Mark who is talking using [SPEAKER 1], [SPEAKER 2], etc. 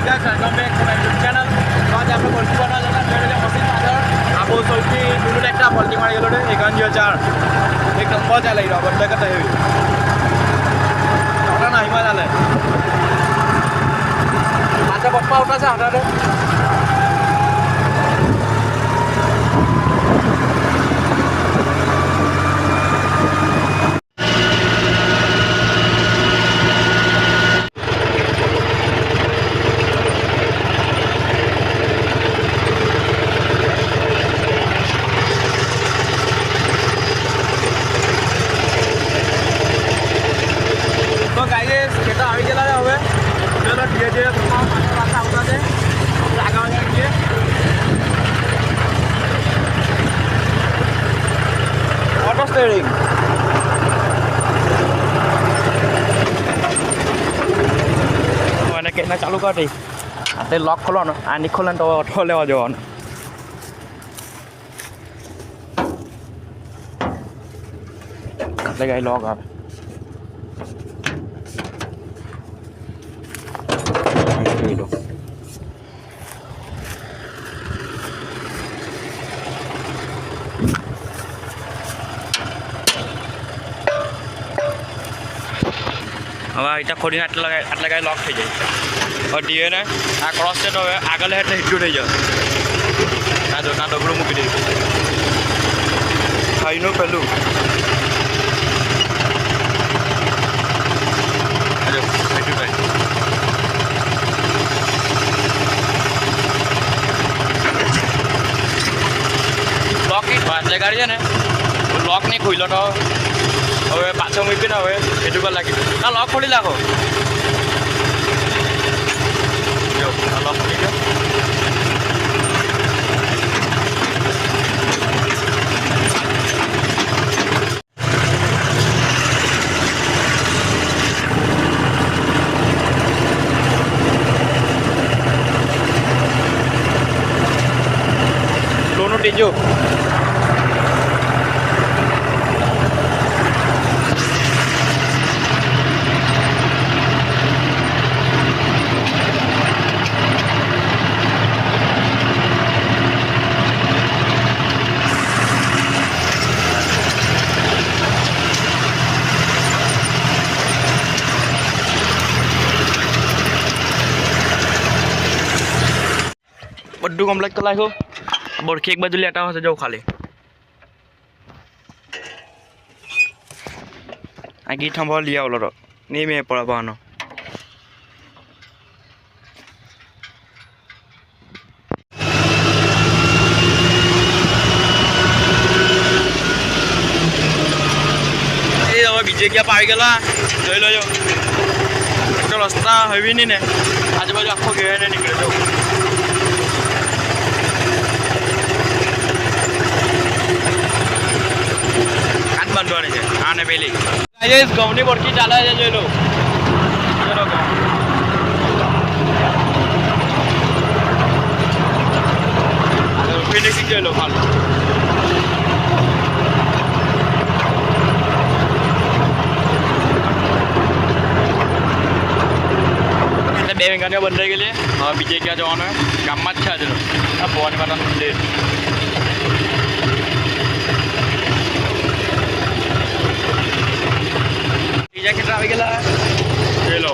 [SPEAKER 1] Guys welcome back to my YouTube channel. તો આજે આપણે ભરતી બનવા જતા જોઈ મશીન પાછળ આ બહુ સૌથી જૂનું ટ્રેક્ટર ભરતી મારી ગયેલો છે 5104 એક નંબર ચાલે રહ્યો બંધ કરતા એવી આપણા નાહીમાં ચાલે પાછા પપ્પા આવતા છે હાટાડે આવી ગયેલા છે હવે ચલો ધીરે ધીરે પાછા આવતા છે આગળ જઈએ ઓટો સ્ટેરિંગ અને કેના ચાલુ કરી આ તે લોક ખોલવાનો આ નહીં ખોલે તો ઓટો લેવા જવાનો એટલે કઈ લોક આવે હવે અહીંયા ખોડીને આટલા કાંઈ લોક થઈ જાય હવે ડીએ ને આ ક્રોસ છે તો હવે આગળ એટલે હિટું થઈ જાય ના જો ના ડબલું મૂકી દઈશું ભાઈનું પેલું હિટું થાય લોક એટલે ગાડી છે ને લોક નહીં ખુલ્લો તો હવે પાછો મૂકીને હવે એટલું કર લાગી ના લોક ખોલી નાખો જો આ લોક ખોલી ગયો લોનું ટીજો બધું કમ્પ્લીટ કરી નાખ્યું બોરખી એક બાજુ લેટા હશે જવું ખાલી આ ગીત સંભાળ લઈ આવેલો તો નહીં મેં પડે બહાનો એ હવે બીજે ક્યાં પાવી ગયેલા જોઈ લેજો તો રસ્તા હવી નહીં ને આજુબાજુ આખો ઘેરાઈને નીકળે જવું બાંધવાની છે આને પેલી ઘઉંની બોરકી ચાલે છે જોઈ લો ચલો ફિનિશિંગ જોઈ લો ખાલી એટલે 2 વીઘાની બંધ થઈ ગયેલી હવે બીજે ક્યાં જવાનું ગામમાં જ છે આજે આ ભવાની માતાનું મંદિર બીજા કેટલા આવી ગયેલા જોઈ લો